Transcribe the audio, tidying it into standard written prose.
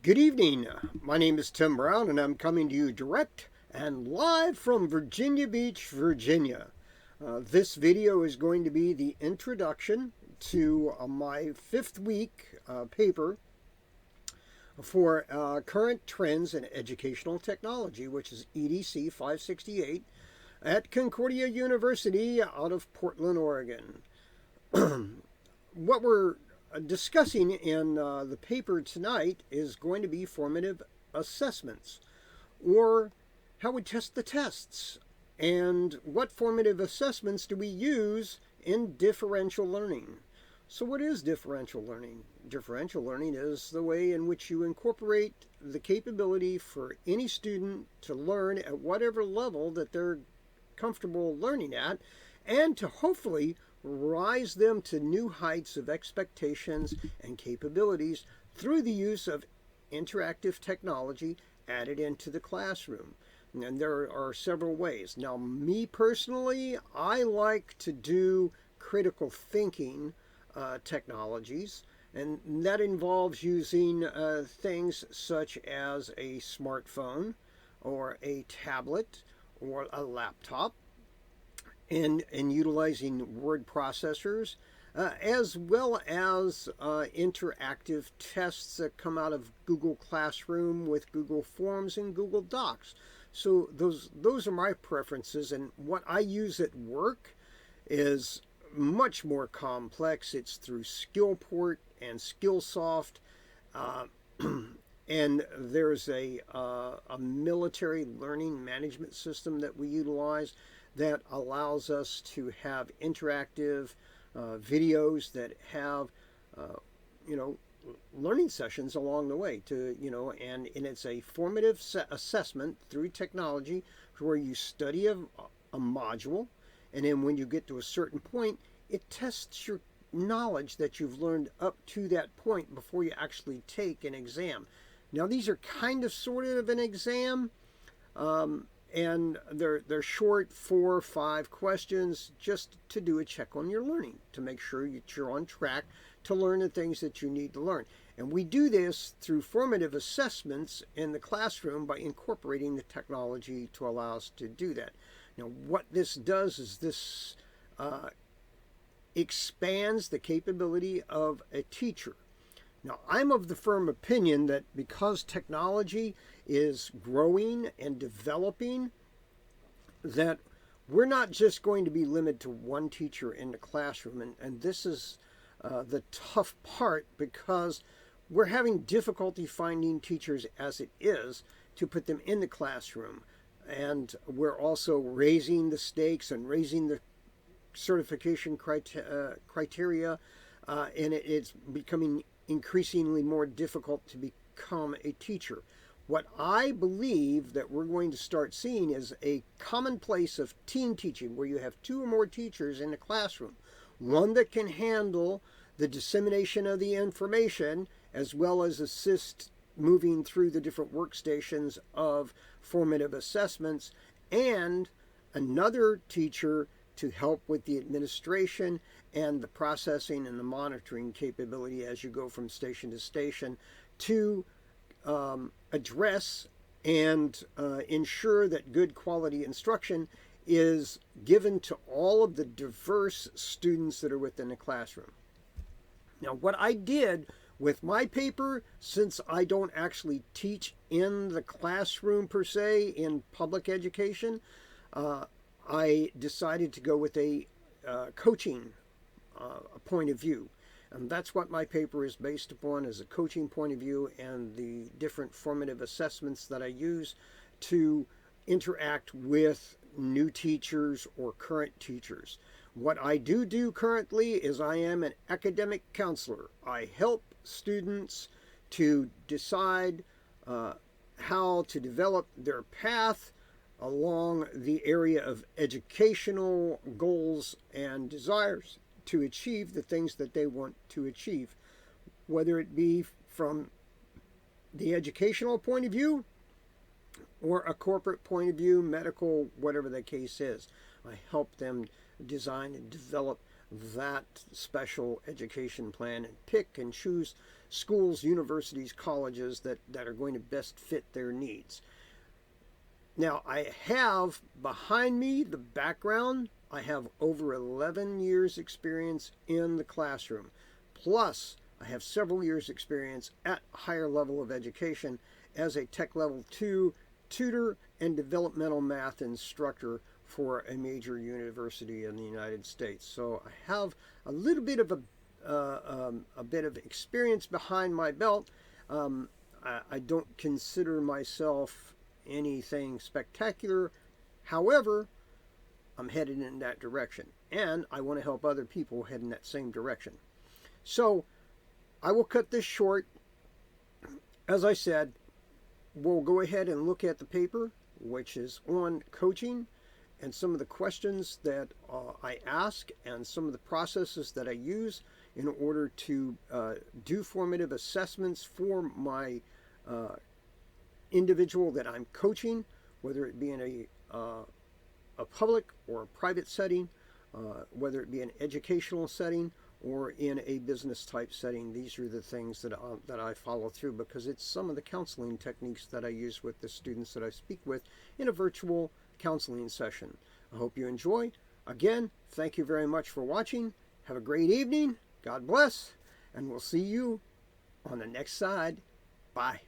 Good evening. My name is Tim Brown, and I'm coming to you direct and live from Virginia Beach, Virginia. This video is going to be the introduction to my fifth week paper for current trends in educational technology, which is EDC 568 at Concordia University out of Portland, Oregon. What we're discussing in the paper tonight is going to be formative assessments, or how we test the tests, and what formative assessments do we use in differential learning. So what is differential learning? Differential learning is the way in which you incorporate the capability for any student to learn at whatever level that they're comfortable learning at, and to hopefully rise them to new heights of expectations and capabilities through the use of interactive technology added into the classroom. And there are several ways. Now, me personally, I like to do critical thinking technologies, and that involves using things such as a smartphone or a tablet or a laptop, and utilizing word processors, as well as interactive tests that come out of Google Classroom with Google Forms and Google Docs. So those are my preferences, and what I use at work is much more complex. It's through Skillport and Skillsoft, and there's a military learning management system that we utilize that allows us to have interactive videos that have, you know, learning sessions along the way and it's a formative assessment through technology where you study a module, and then when you get to a certain point, it tests your knowledge that you've learned up to that point before you actually take an exam. Now, these are kind of sort of an exam, and they're short 4 or 5 questions just to do a check on your learning, to make sure that you're on track to learn the things that you need to learn. And we do this through formative assessments in the classroom by incorporating the technology to allow us to do that. Now, what this does is this expands the capability of a teacher. Now, I'm of the firm opinion that because technology is growing and developing, that we're not just going to be limited to one teacher in the classroom. And this is the tough part, because we're having difficulty finding teachers as it is to put them in the classroom. And we're also raising the stakes and raising the certification criteria, and it's becoming increasingly more difficult to become a teacher. What I believe that we're going to start seeing is a commonplace of team teaching, where you have 2 or more teachers in the classroom, one that can handle the dissemination of the information as well as assist moving through the different workstations of formative assessments, and another teacher to help with the administration and the processing and the monitoring capability as you go from station to station, to address and ensure that good quality instruction is given to all of the diverse students that are within the classroom. Now, what I did with my paper, since I don't actually teach in the classroom per se in public education, I decided to go with a coaching point of view. And that's what my paper is based upon, is a coaching point of view and the different formative assessments that I use to interact with new teachers or current teachers. What I do currently is I am an academic counselor. I help students to decide how to develop their path along the area of educational goals and desires to achieve the things that they want to achieve, whether it be from the educational point of view or a corporate point of view, medical, whatever the case is. I help them design and develop that special education plan and pick and choose schools, universities, colleges that are going to best fit their needs. Now, I have behind me the background. I have over 11 years experience in the classroom. Plus, I have several years experience at a higher level of education as a Tech Level 2 tutor and developmental math instructor for a major university in the United States. So I have a little bit of a bit of experience behind my belt. I don't consider myself anything spectacular. However, I'm headed in that direction, and I want to help other people head in that same direction. So I will cut this short. As I said, we'll go ahead and look at the paper, which is on coaching, and some of the questions that I ask and some of the processes that I use in order to do formative assessments for my individual that I'm coaching, whether it be in a public or a private setting, whether it be an educational setting or in a business type setting. These are the things that I follow through, because it's some of the counseling techniques that I use with the students that I speak with in a virtual counseling session. I hope you enjoy. Again, thank you very much for watching. Have a great evening. God bless. And we'll see you on the next side. Bye.